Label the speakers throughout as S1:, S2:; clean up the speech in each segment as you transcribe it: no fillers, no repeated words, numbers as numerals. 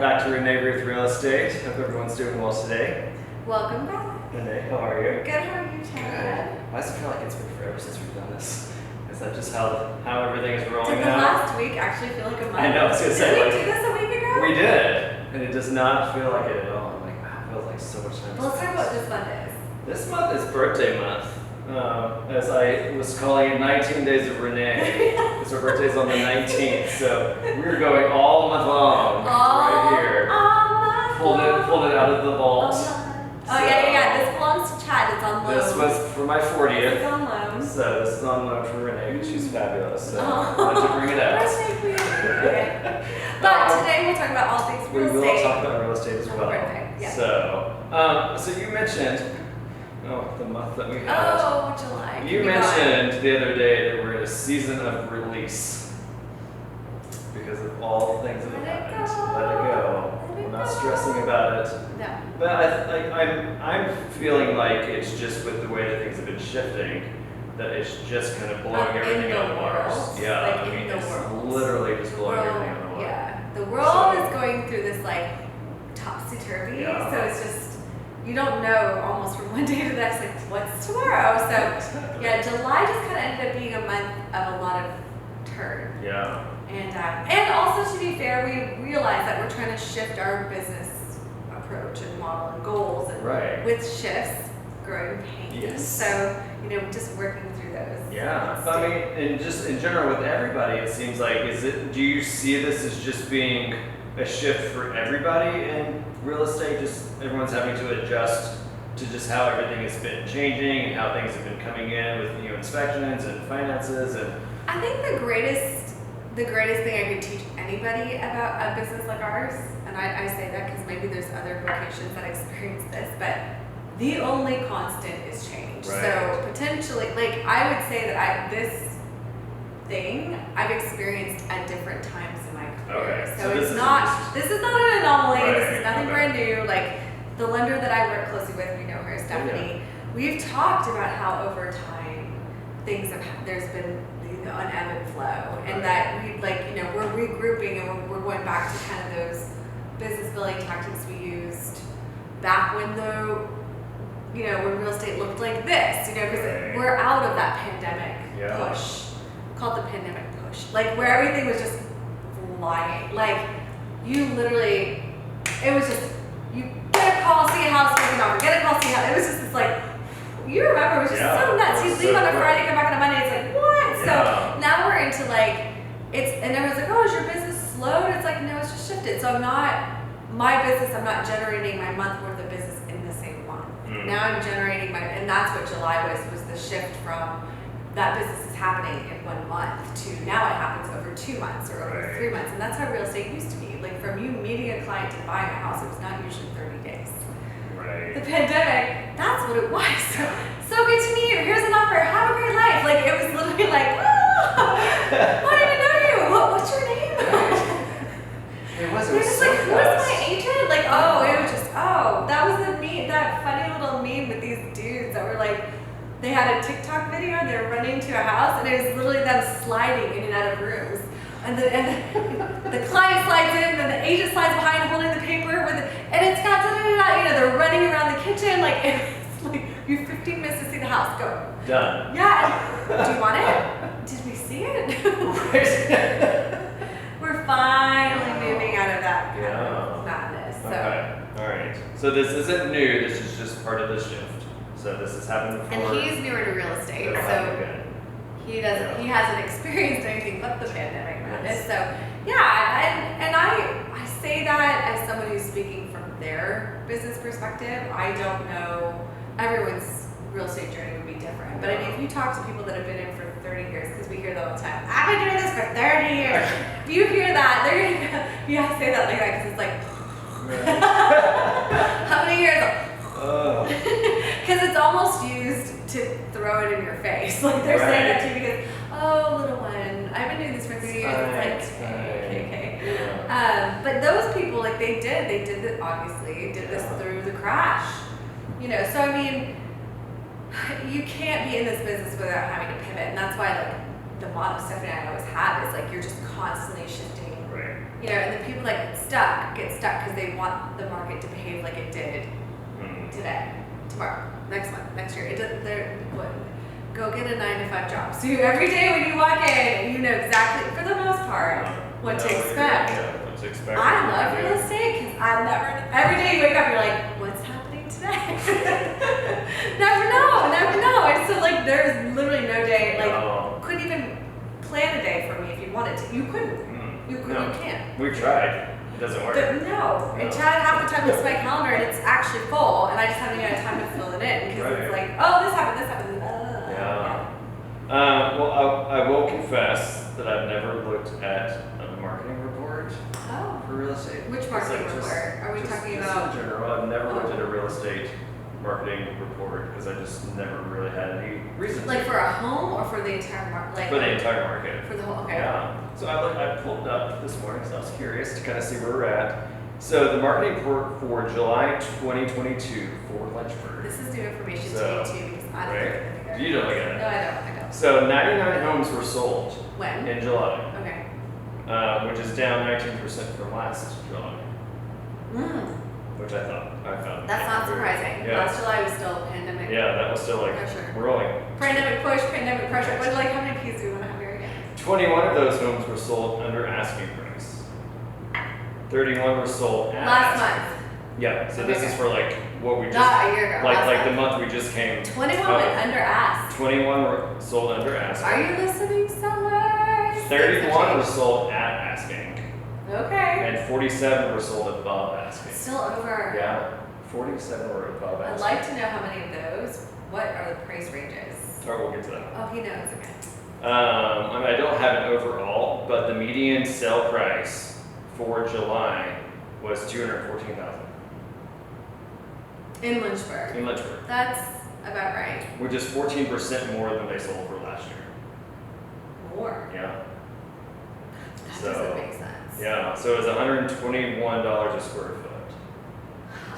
S1: back to Renee with Real Estate. Hope everyone's doing well today.
S2: Welcome back.
S1: Renee, how are you?
S2: Good, how are you, Chad?
S1: Good. Why does it feel like it's been forever since we've done this? Is that just how everything is rolling
S2: Did the
S1: now?
S2: last week actually feel like a month?
S1: I know, I was going to say.
S2: Did we do this a week ago?
S1: We did, and it does not feel like it at all. I'm like, wow, it feels like so much time.
S2: Well, let's talk about what this month is.
S1: This month is birthday month. As I was calling it 19 Days of Renee, because her birthday's on the 19th, so we're going all month long right here. Pulled it out of the vault.
S2: Yeah. This belongs to Chad. It's on loan.
S1: This was for my 40th.
S2: It's on loan.
S1: So this is on loan for Renee because she's fabulous. So I wanted to bring it out.
S2: Okay. But today we'll talk about all things real estate.
S1: We will talk about real estate as well.
S2: Perfect. Yeah.
S1: So you mentioned the month that we had.
S2: Oh, July.
S1: You mentioned the other day that we're in a season of release because of all the things that have happened. Let it go. We're not stressing about it.
S2: No.
S1: But I'm feeling like it's just with the way that things have been shifting, that it's just kind of blowing everything out of the water. Yeah, I mean, it's literally just blowing everything out of the water.
S2: Yeah, the world is going through this like topsy-turvy, so it's just, you don't know almost from one day to the next, like, what's tomorrow? So, yeah, July just kind of ended up being a month of a lot of turn.
S1: Yeah.
S2: And also, to be fair, we realized that we're trying to shift our business approach and model and goals, and with shifts, growing pains.
S1: Yes.
S2: So, just working through those.
S1: Yeah. I mean, and just in general with everybody, it seems like, do you see this as just being a shift for everybody in real estate? Just everyone's having to adjust to just how everything has been changing and how things have been coming in with new inspections and finances and.
S2: I think the greatest thing I could teach anybody about a business like ours, and I say that because maybe there's other vocations that experience this, but the only constant is change.
S1: Right.
S2: So potentially, like, I would say that this thing I've experienced at different times in my career.
S1: Okay.
S2: So this is not an anomaly.
S1: Right.
S2: This is nothing brand new. Like, the lender that I work closely with, we know her, Stephanie. We've talked about how over time there's been an ebb and flow, and that we're regrouping and we're going back to kind of those business building tactics we used back when when real estate looked like this, because we're out of that pandemic push, called the pandemic push, like where everything was just flying. Like, you literally, it was just, you get a call, see a house, make an offer, get a call, see a house. It was just this, like, you remember, it was just so nuts. You'd leave on a Friday, come back on a Monday, it's like, what? So now we're into and everyone's like, oh, is your business slowed? It's like, no, it's just shifted. So I'm not generating my month worth of business in the same month. Now I'm generating and that's what July was the shift from that business is happening in 1 month to now it happens over 2 months or over 3 months. And that's how real estate used to be. Like, from you meeting a client to buying a house, it was not usually 30 days.
S1: Right.
S2: The pandemic, that's what it was. So good to meet you. Here's an offer. Have a great life. Like, it was literally like, I don't even know you. What's your name?
S1: It was
S2: so like, who's my agent? Like, it was just, that was that funny little meme with these dudes that were like, they had a TikTok video and they were running to a house and it was literally them sliding in and out of rooms. And the client slides in, and then the agent slides behind holding the paper and it's got they're running around the kitchen, like, it's like, you have 15 minutes to see the house, go.
S1: Done.
S2: Yeah, do you want it? Did we see it? We're finally moving out of that kind of madness. So.
S1: Okay, all right. So this isn't new, this is just part of the shift. So this has happened before.
S2: And he's newer to real estate, so he hasn't experienced anything but the pandemic madness. So yeah, and I say that as someone who's speaking from their business perspective. I don't know, everyone's real estate journey would be different. But I mean, if you talk to people that have been in for 30 years, because we hear that all the time, I've been doing this for 30 years. If you hear that, they're gonna go, you have to say that like that, because it's like, how many years? Because it's almost used to throw it in your face. Like, they're saying that to you because, little one, I've been doing this for 3 years. It's like, okay. Yeah. But those people, like, they did this, obviously, did this through the crash. So I mean, you can't be in this business without having to pivot. And that's why, like, the motto Stephanie and I always have is like you're just constantly shifting.
S1: Right.
S2: You know, and the people that get stuck because they want the market to behave like it did today, tomorrow, next month, next year. It doesn't. Go get a 9-to-5 job. So every day when you walk in, you know exactly, for the most part, what to expect.
S1: What to expect.
S2: I love real estate because I never. Every day you wake up, you're like, what's happening today? Never know. And so like, there's literally no day. Like, couldn't even plan a day for me if you wanted to. You couldn't. You can't.
S1: We've tried. It doesn't work.
S2: No. And Chad half the time looks at my calendar and it's actually full, and I just haven't had time to fill it in because it's like, oh, this happened.
S1: Well, I will confess that I've never looked at a marketing report for real estate.
S2: Which marketing report? Are we talking about?
S1: In general, I've never looked at a real estate marketing report because I just never really had any reason
S2: Like
S1: to.
S2: for a home or for the entire market? Like
S1: for the entire market.
S2: For the whole, okay.
S1: Yeah. So I pulled it up this morning because I was curious to kind of see where we're at. So the marketing report for July 2022 for Lynchburg.
S2: This is new information to me too because I don't look at it.
S1: You don't look at it?
S2: No, I don't.
S1: So 99 homes were sold.
S2: When?
S1: In July.
S2: Okay.
S1: Which is down 19% from last July. Which I found.
S2: That's not surprising.
S1: Yeah.
S2: Last July was still pandemic.
S1: Yeah, that was still like
S2: pressure.
S1: rolling.
S2: Pandemic push, pandemic pressure. But like, how many P's do we want to have here again?
S1: 21 of those homes were sold under asking price. 31 were sold at
S2: last
S1: asking.
S2: month.
S1: Yeah, so this is for like what we just.
S2: Not a year ago.
S1: Like the month we just came.
S2: 21 went under ask.
S1: 21 were sold under asking.
S2: Are you listening, sellers?
S1: 31 were sold at asking.
S2: Okay.
S1: And 47 were sold above asking.
S2: Still over.
S1: Yeah, 47 were above
S2: I'd
S1: asking.
S2: like to know how many of those. What are the price ranges?
S1: Or we'll get to that.
S2: Oh, he knows. Okay.
S1: I don't have an overall, but the median sale price for July was $214,000
S2: In Lynchburg.
S1: in Lynchburg,
S2: That's about right.
S1: which is 14% more than they sold for last year.
S2: More.
S1: Yeah.
S2: That
S1: So,
S2: doesn't make sense.
S1: Yeah, so it was $121 a square foot.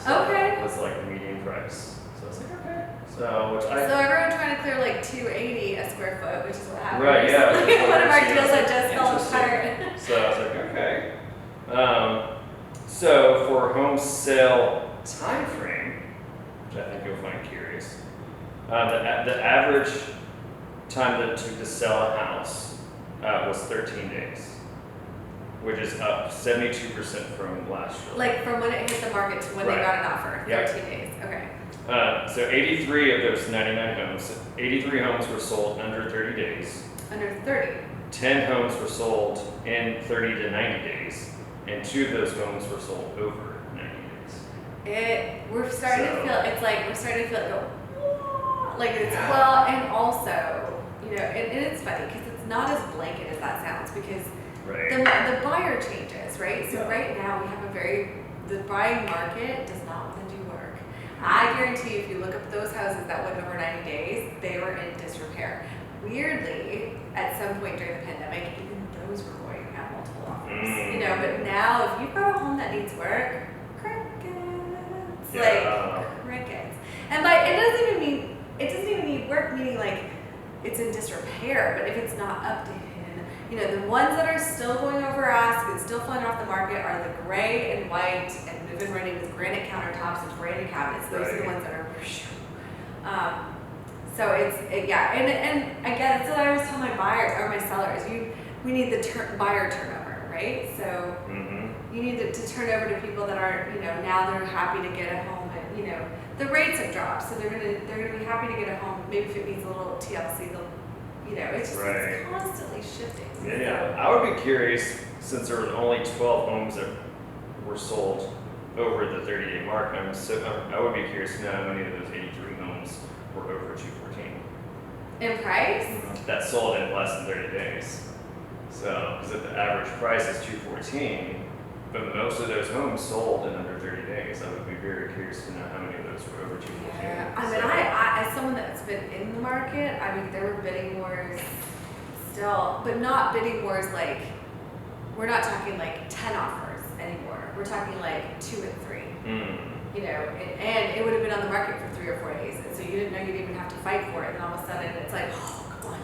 S1: So
S2: Okay.
S1: It was like the median price. So it's like, okay. So,
S2: So everyone trying to clear like $280 a square foot, which is what happened.
S1: Right, yeah.
S2: recently. One of our
S1: Yeah,
S2: deals that just fell
S1: interesting.
S2: apart.
S1: So I was like, okay. So for home sale time frame, which I think you'll find curious, the average time that it took to sell a house was 13 days, which is up 72% from last year.
S2: Like from when it hit the market to when they
S1: Right.
S2: got an offer, 13
S1: Yep.
S2: days. Okay.
S1: So 83 of those 99 homes, 83 homes were sold under 30 days.
S2: Under 30.
S1: 10 homes were sold in 30 to 90 days, and 2 of those homes were sold over 90 days.
S2: We're starting to
S1: So-
S2: feel, it's like, we're starting to feel it go, "Wah," like it's,
S1: Yeah.
S2: well, and also, you know, and it's funny because it's not as blanket as that sounds because
S1: Right.
S2: the buyer changes, right? So
S1: Yeah.
S2: right now we have the buying market does not want to do work. I guarantee you, if you look up those houses that went over 90 days, they were in disrepair. Weirdly, at some point during the pandemic, even those were going at multiple offers. You know, but now if you've got a home that needs work, crickets.
S1: Yeah.
S2: Like crickets. And it doesn't even need work, meaning like it's in disrepair, but if it's not updated. You know, the ones that are still going over ask and still flying off the market are the gray and white and move-in ready with granite countertops and granite cabinets. Those are the
S1: Right.
S2: ones that are. So yeah, and I get it. So I always tell my buyers or my sellers, we need the buyer turnover, right? So you need to turn over to people that are, you know, now they're happy to get a home, and you know the rates have dropped, so they're gonna be happy to get a home. Maybe if it needs a little TLC, they'll. You know, it's just it's constantly shifting.
S1: Yeah, I would be curious, since there were only 12 homes that were sold over the 30-day mark. I would be curious to know how many of those 83 homes were over 214.
S2: In price?
S1: That sold in less than 30 days. So, because the average price is 214, but most of those homes sold in under 30 days. I would be very curious to know how many of those were over 214.
S2: Yeah, I mean, I as someone that's been in the market, I mean, there were bidding wars still, but not bidding wars like, we're not talking like 10 offers anymore. We're talking like 2 and 3. You know, and it would have been on the market for 3 or 4 days, and so you didn't know you'd even have to fight for it, and all of a sudden it's like, oh, come on,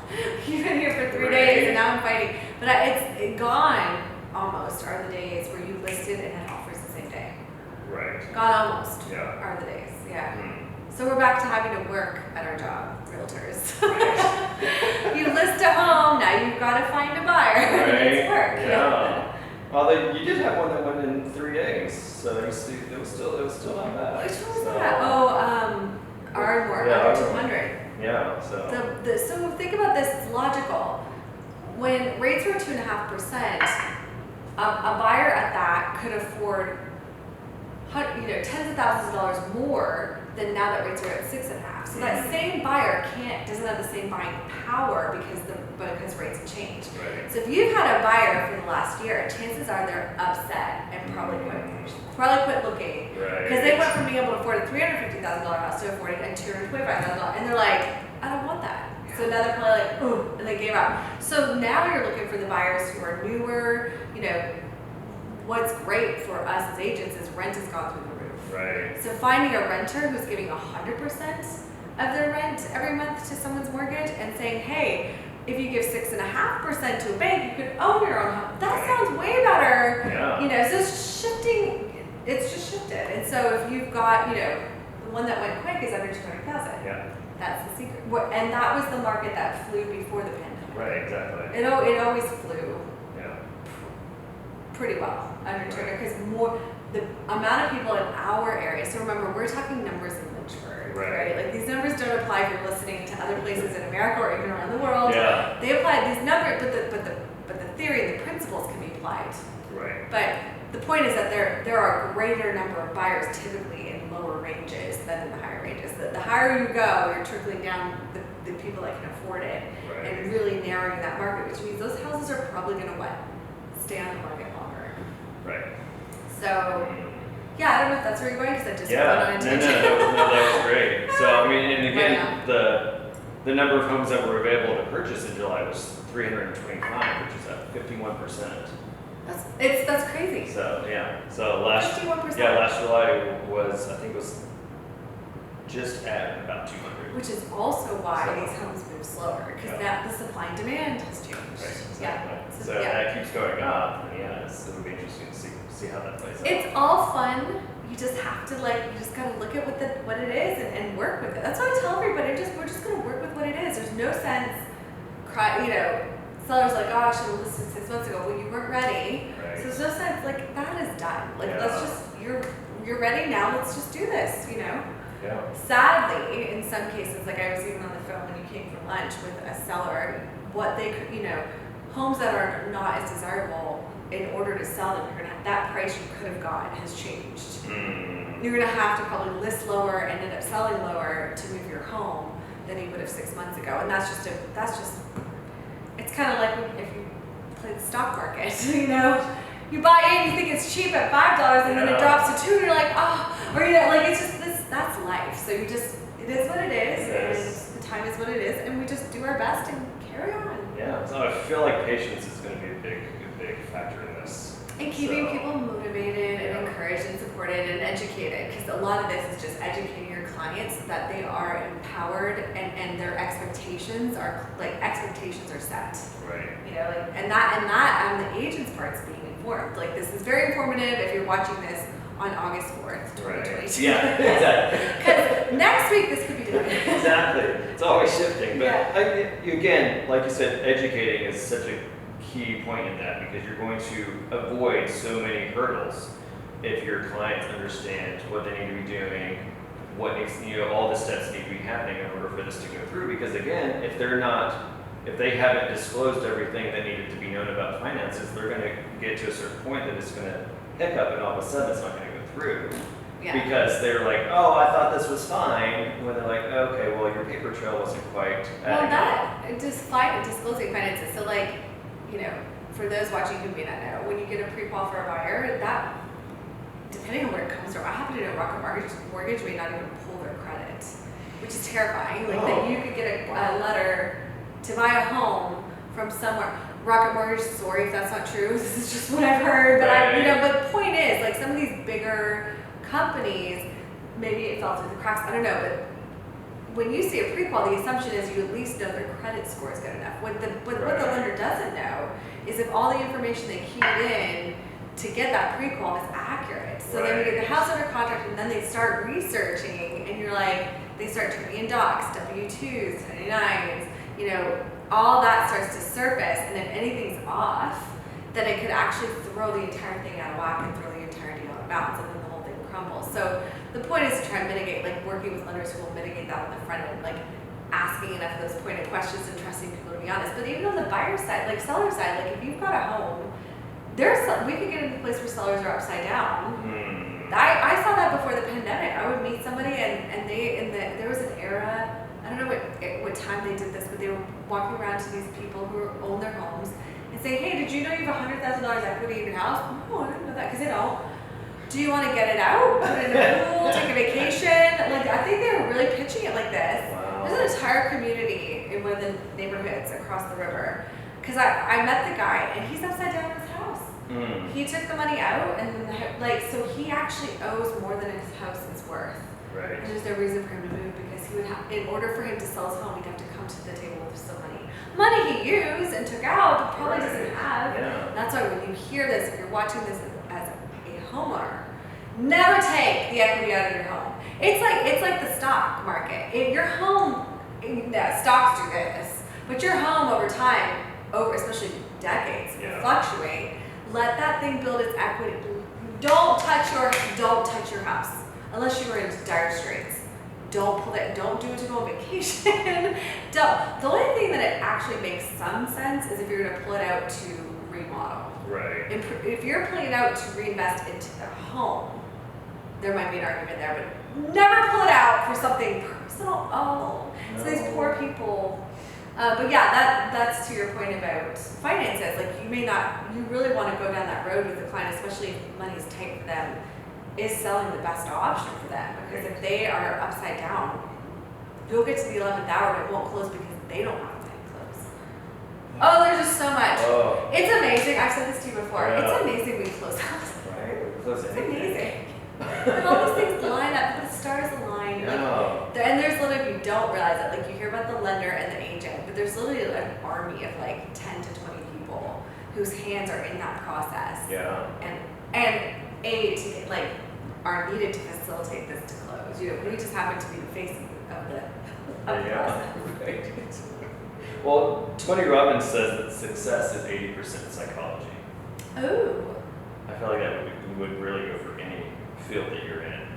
S2: you've been here for 3 days and now I'm fighting. But it's gone almost are the days where you listed and had offers the same day.
S1: Right.
S2: Gone almost
S1: Yeah.
S2: are the days. Yeah.
S1: Hmm.
S2: So we're back to having to work at our job, realtors. You list a home, now you've got to find a buyer.
S1: Right.
S2: It's work.
S1: Yeah. Although you did have one that went in 3 days, so it was still not bad.
S2: Which one was
S1: So,
S2: that? Ardmore,
S1: Yeah,
S2: under
S1: Ardmore.
S2: 200.
S1: Yeah. So.
S2: So think about this, it's logical. When rates were 2.5%, a buyer at that could afford tens of thousands of dollars more than now that rates are at 6.5. So that same buyer doesn't have the same buying power because rates have changed.
S1: Right.
S2: So if you've had a buyer for the last year, chances are they're upset and probably quit looking.
S1: Right.
S2: Because they went from being able to afford a $350,000 house to affording a $225,000, and they're like, I don't want that. So now they're probably like, ooh, and they gave up. So now you're looking for the buyers who are newer. What's great for us as agents is rent has gone through the roof.
S1: Right.
S2: So finding a renter who's giving 100% of their rent every month to someone's mortgage and saying, hey, if you give 6.5% to a bank, you could own your own home. That sounds way better.
S1: Yeah.
S2: So it's shifting. It's just shifted. And so if you've got, the one that went quick is under 200,000.
S1: Yeah.
S2: That's the secret. And that was the market that flew before the pandemic.
S1: Right. Exactly.
S2: It always flew
S1: Yeah.
S2: pretty well under 200 because the amount of people in our area. So remember, we're talking numbers in Lynchburg, right? Like these numbers don't apply if you're listening to other places in America or even around the world.
S1: Yeah.
S2: They apply these numbers, but the theory and the principles can be applied.
S1: Right.
S2: But the point is that there are a greater number of buyers typically in lower ranges than in the higher ranges. The higher you go, you're trickling down the people that can afford it and really narrowing that market, which means those houses are probably going to stay on the market longer.
S1: Right.
S2: So, yeah, I don't know if that's where you're going because I just went on a
S1: No,
S2: tangent.
S1: that was great. So, I mean, and
S2: Why
S1: again, the number of homes that were available to purchase in July was 325, which is at 51%.
S2: That's crazy.
S1: So, yeah. So
S2: 51%.
S1: last July was just at about 200.
S2: Which is also why
S1: So-
S2: these homes move slower because
S1: Yeah.
S2: the supply and demand has changed.
S1: Right, exactly.
S2: Yeah.
S1: So that keeps going up, and it'll be interesting to see how that plays out.
S2: It's all fun. You just have to you just gotta look at what it is and work with it. That's why I tell everybody, we're just gonna work with what it is. There's no sense sellers like, oh, I should have listed 6 months ago. Well, you weren't ready.
S1: Right.
S2: So there's no sense, that is done.
S1: Yeah.
S2: Let's just, you're ready now, let's just do this,
S1: Yeah.
S2: Sadly, in some cases, I was even on the phone when you came from lunch with a seller, what they could, homes that are not as desirable, in order to sell them, that price you could have gotten has changed.
S1: Mm.
S2: You're gonna have to probably list lower and end up selling lower to move your home than you would have 6 months ago. And that's just it's kind of like if you play the stock market, you buy in, you think it's cheap at $5 and then it drops to $2 and you're like, it's just that's life. So it is what it is, and the time is what it is, and we just do our best and carry on.
S1: Yeah, so I feel like patience is going to be a big factor in this.
S2: And keeping people motivated and encouraged and supported and educated, because a lot of this is just educating your clients that they are empowered and their expectations are set.
S1: Right.
S2: And that on the agent's part is being informed. This is very informative if you're watching this on August 4th, 2022.
S1: Right. Yeah, exactly.
S2: Because next week this could be different.
S1: Exactly. It's always shifting. But
S2: Yeah.
S1: again, like you said, educating is such a key point in that because you're going to avoid so many hurdles if your clients understand what they need to be doing, what needs, all the steps need to be happening in order for this to go through. Because again, if they haven't disclosed everything that needed to be known about finances, they're going to get to a certain point that it's going to hiccup and all of a sudden it's not going to go through.
S2: Yeah.
S1: Because they're like, oh, I thought this was fine, when they're like, okay, well, your paper trail wasn't quite adding up.
S2: Disclosing finances. So for those watching who may not know, when you get a pre-qual for a buyer, that, depending on where it comes from, I happen to know Rocket Mortgage may not even pull their credit, which is terrifying. That you could get a letter to buy a home from somewhere. Rocket Mortgage, sorry if that's not true. This is just what I've heard. But but the point is, some of these bigger companies, maybe it fell through the cracks. I don't know, but when you see a pre-qual, the assumption is you at least know their credit score is good enough. What the lender doesn't know is if all the information they keyed in to get that pre-qual is accurate. So then we get the house under contract, and then they start researching, and you're like, they start turning in docs, W-2s, 1099s, you know, all that starts to surface, and if anything's off, then it could actually throw the entire thing out of whack and throw the entire deal out of bounds, and then the whole thing crumbles. So the point is to try and mitigate, like working with lenders who will mitigate that on the front end, like asking enough of those pointed questions and trusting people to be honest. But even on the buyer side, like seller side, like if you've got a home, we could get into a place where sellers are upside down. I saw that before the pandemic. I would meet somebody and there was an era, I don't know what time they did this, but they were walking around to these people who own their homes and saying, hey, did you know you have $100,000 equity in your house? No, I didn't know that, because they don't. Do you want to get it out? Put it in the pool, take a vacation? Like, I think they were really pitching it like this.
S1: Wow.
S2: There's an entire community in one of the neighborhoods across the river. Because I met the guy, and he's upside down in his house. He took the money out, and so he actually owes more than his house is worth.
S1: Right.
S2: And there's no reason for him to move, because he would have, in order for him to sell his home, he'd have to come to the table with some money he used and took out, but probably doesn't have.
S1: Yeah.
S2: That's why when you hear this, if you're watching this as a homeowner, never take the equity out of your home. It's like the stock market. If your home, stocks do this, but your home over time, especially decades, will fluctuate. Let that thing build its equity. Don't touch your house unless you were in dire straits. Don't pull it. Don't do it to go on vacation. Don't. The only thing that it actually makes some sense is if you're going to pull it out to remodel.
S1: Right.
S2: If you're pulling it out to reinvest into the home, there might be an argument there, but never pull it out for something personal. So these poor people. But yeah, that's to your point about finances. Like you really want to go down that road with the client, especially if money's tight for them, is selling the best option for them. Because if they are upside down, you'll get to the 11th hour and it won't close because they don't have time to close. Oh, there's just so much.
S1: Oh.
S2: It's amazing. I've said this to you before.
S1: Yeah.
S2: It's amazing we close houses.
S1: Right. We close
S2: It's
S1: anything.
S2: amazing. And all these things line up, the stars align.
S1: Yeah.
S2: And there's literally, you don't realize it, like you hear about the lender and the agent, but there's literally an army of like 10 to 20 people whose hands are in that process.
S1: Yeah.
S2: And are needed to facilitate this to close. You know, we just happen to be the face of the process.
S1: Right. Well, Tony Robbins says that success is 80% psychology.
S2: Oh.
S1: I feel like that would really go for any field that you're in.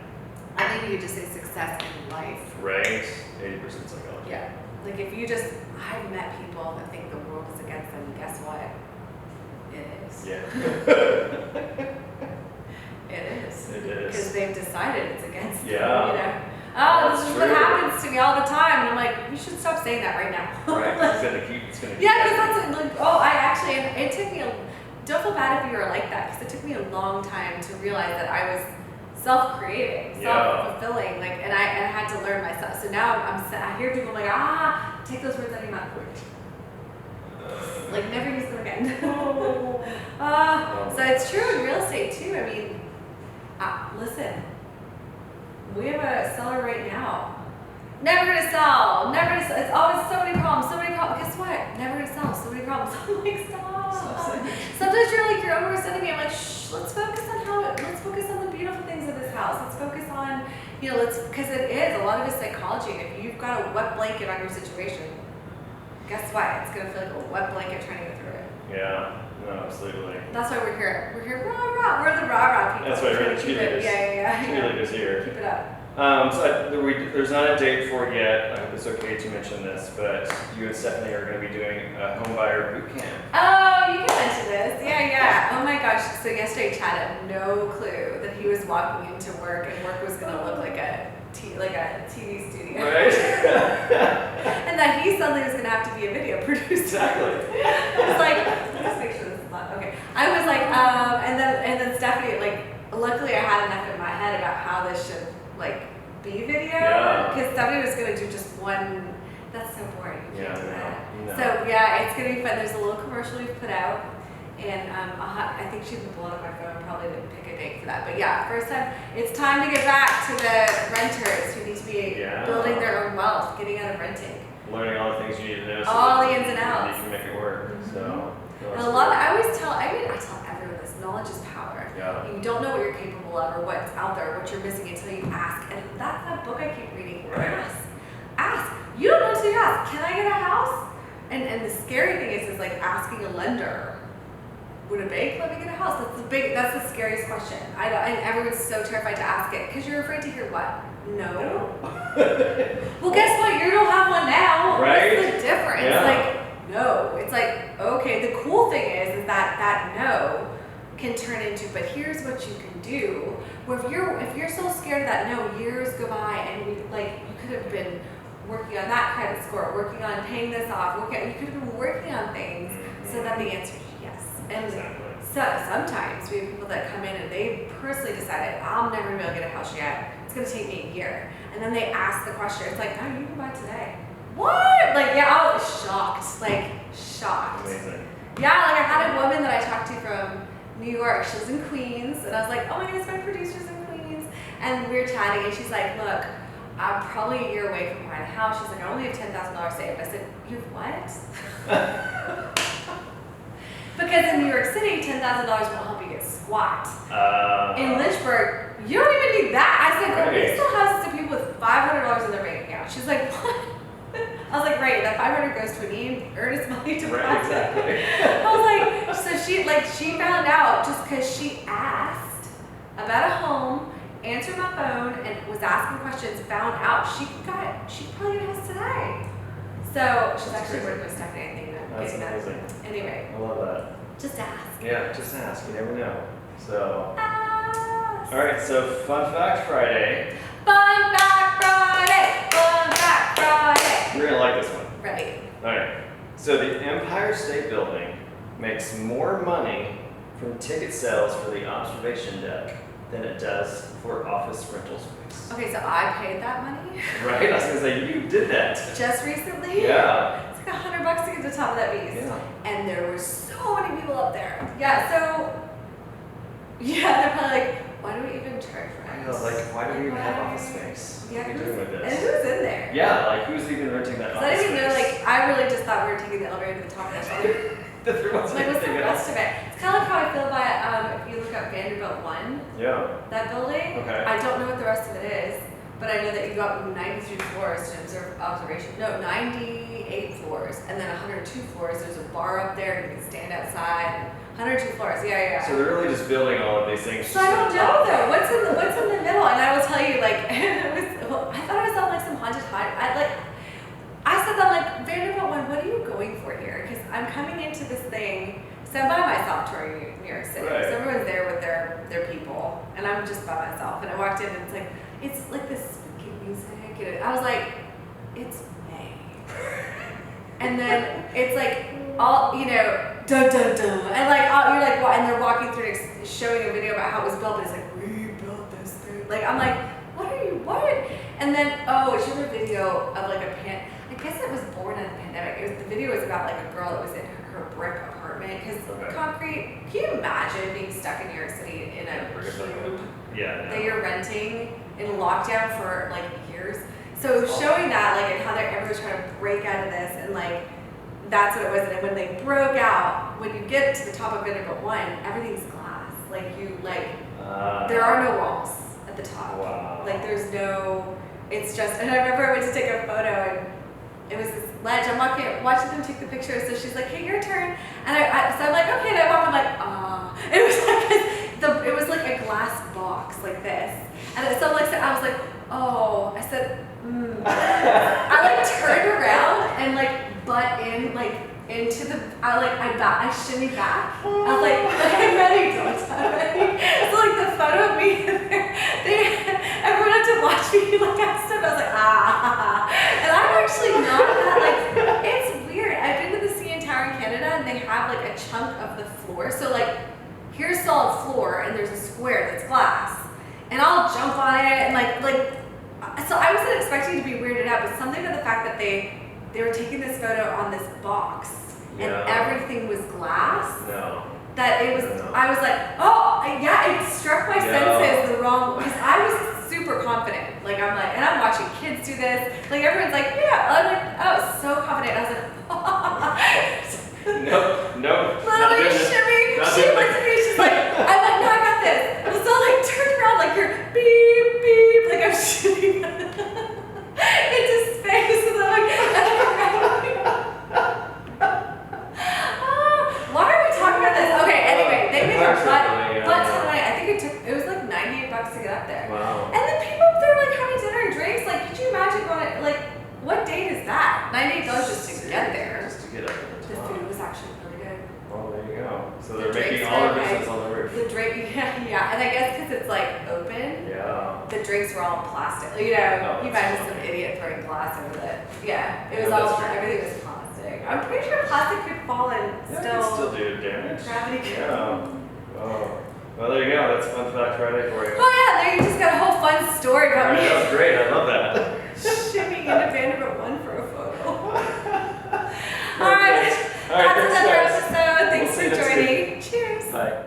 S2: I think you could just say success in life.
S1: Right? 80% psychology.
S2: Yeah. Like if you just, I've met people that think the world is against them. Guess what? It is.
S1: Yeah.
S2: It is.
S1: It is.
S2: Because they've decided it's against them.
S1: Yeah.
S2: You know? Oh,
S1: That's
S2: this is
S1: true.
S2: what happens to me all the time. And I'm like, you should stop saying that right now.
S1: Right. It's gonna keep.
S2: Yeah, because that's like, it took me don't feel bad if you were like that, because it took me a long time to realize that I was self-creating, self-fulfilling, like, and I had to learn myself. So now I hear people like, take those words out of your mouth. Like, never use them again. So it's true in real estate too. I mean, listen, we have a seller right now. Never gonna sell. Never gonna sell. It's always so many problems. So many problems. Guess what? Never gonna sell. So many problems. I'm like, stop. Sometimes you're oversending me. I'm like, shh. Let's focus on the beautiful things of this house. Let's focus on, because it is a lot of it's psychology. And if you've got a wet blanket on your situation, guess what? It's gonna feel like a wet blanket trying to go through it.
S1: Yeah. No, absolutely.
S2: That's why we're here. We're here, rah rah. We're the rah rah people.
S1: That's why we're the
S2: cheerleaders.
S1: cheerleaders.
S2: Yeah.
S1: Cheerleaders here.
S2: Keep it up.
S1: There's not a date for it yet. I hope it's okay to mention this, but you and Stephanie are going to be doing a home buyer boot camp.
S2: Oh, you can mention this. Yeah. Oh my gosh. So yesterday, Chad had no clue that he was walking into work and work was going to look like a TV studio.
S1: Right.
S2: And that he suddenly was going to have to be a video producer.
S1: Exactly.
S2: I was like, let's make sure this is not okay. I was like, and then Stephanie, luckily I had enough in my head about how this should be video, because Stephanie was going to do just one. That's so boring. You can't do that.
S1: No.
S2: So yeah, it's going to be fun. There's a little commercial we've put out, And I think she's been blowing up my phone. Probably didn't pick a date for that. But yeah, first time. It's time to get back to the renters who need to be building their own wealth, getting out of renting.
S1: Learning all the things you need to know. So
S2: all the ins and outs.
S1: You can make it work. So.
S2: And a lot of, I tell everyone this, knowledge is power.
S1: Yeah.
S2: You don't know what you're capable of or what's out there, what you're missing until you ask. And that's that book I keep reading.
S1: Right.
S2: Ask. You don't know until you ask. Can I get a house? And the scary thing is like asking a lender, would a bank let me get a house? That's the scariest question. And everyone's so terrified to ask it because you're afraid to hear what? No. Well, guess what? You don't have one now.
S1: Right?
S2: What's the difference?
S1: Yeah.
S2: Like, no. It's like, okay, the cool thing is that no can turn into, but here's what you can do. Where if you're so scared of that no, years go by and you could have been working on that credit score, working on paying this off, you could have been working on things so that the answer is yes. And so sometimes we have people that come in and they personally decided, I'm never gonna be able to get a house yet. It's gonna take me a year. And then they ask the question, it's like, no, you can buy today. What? Like, yeah, I was shocked.
S1: Amazing.
S2: Yeah, like I had a woman that I talked to from New York. She was in Queens, and I was like, oh my goodness, my producer's in Queens. And we were chatting, and she's like, look, I'm probably a year away from buying a house. She's like, I only have $10,000 saved. I said, you have what? Because in New York City, $10,000 won't help you get squat. In Lynchburg, you don't even need that. I said, we sell houses to people with $500 in their bank account. She's like, what? I was like, right, that $500 goes to an earnest money deposit.
S1: Right, exactly.
S2: I was like, so she found out just because she asked about a home, answered my phone, and was asking questions, found out she probably has today. So she's actually working with Stephanie, I think.
S1: That's amazing.
S2: Anyway.
S1: I love that.
S2: Just ask.
S1: Yeah, just ask. You never know. So.
S2: Ask.
S1: All right. So Fun Fact Friday.
S2: Fun Fact Friday. Fun Fact Friday.
S1: You're gonna like this one.
S2: Ready.
S1: All right. So the Empire State Building makes more money from ticket sales for the observation deck than it does for office rental space.
S2: Okay, so I paid that money.
S1: Right? I was gonna say you did that.
S2: Just recently.
S1: Yeah.
S2: It's like $100 to get to the top of that beast.
S1: Yeah.
S2: And there were so many people up there. Yeah. So. Yeah, they're probably like, why do we even charge rent?
S1: I know, like, why do we even have office space?
S2: Yeah,
S1: what are we doing with
S2: and
S1: this?
S2: who's in there?
S1: Yeah, like who's even renting that
S2: I
S1: office
S2: didn't even know,
S1: space?
S2: like, I really just thought we were taking the elevator to the top of that elevator.
S1: There wasn't
S2: Like, what's the
S1: anything
S2: rest
S1: else.
S2: of it? It's kind of like how I feel about, if you look up Vanderbilt 1,
S1: Yeah.
S2: that building.
S1: Okay.
S2: I don't know what the rest of it is, but I know that you go up 93 floors to observe observation. No, 98 floors, and then 102 floors. There's a bar up there, you can stand outside. 102 floors, yeah.
S1: So they're really just building all of these things.
S2: So I don't know though. What's in the middle? And I will tell you, like, I thought I was on like some haunted high. I said that like Vanderbilt 1. What are you going for here? Because I'm coming into this thing. So I'm by myself touring New York City.
S1: Right.
S2: So everyone's there with their people, and I'm just by myself. And I walked in, and it's like this spooky music. And I was like, it's May. And then it's like all dun dun dun, and like you're like what? And they're walking through showing a video about how it was built. And it's like we built this thing. Like I'm like, what? And then it's a video of like I guess it was born in the pandemic. The video was about like a girl that was in her brick apartment because concrete. Can you imagine being stuck in New York City in a cube that you're renting in lockdown for like years? So showing that like and how everyone's trying to break out of this and like. That's what it was, and when they broke out, when you get to the top of Vanderbilt 1, everything's glass. There are no walls at the top.
S1: Wow.
S2: Like there's no, it's just, and I remember I went to take a photo, and it was this ledge. I'm watching them take the picture, so she's like, hey, your turn. And so I'm like, okay, and I walk, I'm like, It was like a glass box like this. And so I was like, oh, I said, I like turned around and like butt in like into the I shimmy back. I was like I'm ready, don't I'm ready. So like the photo of me everyone had to watch me like I stood. I was like and I'm actually not that it's weird. I've been to the CN Tower in Canada and they have like a chunk of the floor. So like here's solid floor and there's a square that's glass. And I'll jump on it and so I wasn't expecting to be weirded out, but something to the fact that they were taking this photo on this box and everything was glass.
S1: No.
S2: that it was, I was like, oh, yeah, it struck my senses the wrong, because I was super confident. Like, I'm like, and I'm watching kids do this. Like, everyone's like, yeah. I'm like, oh, so confident. I was like,
S1: no.
S2: Literally shimmy. She looked at me, she's like, I'm like, no, I got this. And so, like, turned around, like, you're beep, beep. Like, I'm shooting into space. And I'm like, why are we talking about this? Okay, anyway, they make a butt ton of money. I think it was like $98 to get up there.
S1: Wow.
S2: And the people up there like having dinner and drinks. Like, could you imagine going? Like, what date is that? $98 just to get there.
S1: Just to get up to the
S2: The
S1: top.
S2: food was actually really good.
S1: Oh, there you go. So they're
S2: The
S1: making
S2: drinks
S1: all
S2: were
S1: their
S2: okay.
S1: business on the roof.
S2: The drink, yeah, and I guess because it's like open.
S1: Yeah.
S2: The drinks were all plastic. You know, you
S1: that's
S2: imagine some
S1: funny.
S2: idiot throwing glass over it. Yeah, it was
S1: Yeah, that's
S2: all
S1: true.
S2: everything was plastic. I'm pretty sure plastic could fall and
S1: Yeah,
S2: still.
S1: it can still do damage.
S2: Gravity could.
S1: Yeah. Oh. Well, there you go. That's Fun Fact Friday for you.
S2: Oh yeah, there you just got a whole fun story
S1: All
S2: about
S1: right,
S2: me
S1: that was great. I love that.
S2: shimmying into Vanderbilt 1 for a photo. All right,
S1: All right,
S2: that's
S1: thanks,
S2: another
S1: guys.
S2: episode. Thanks
S1: We'll see
S2: for
S1: you next
S2: joining. Cheers.
S1: Bye.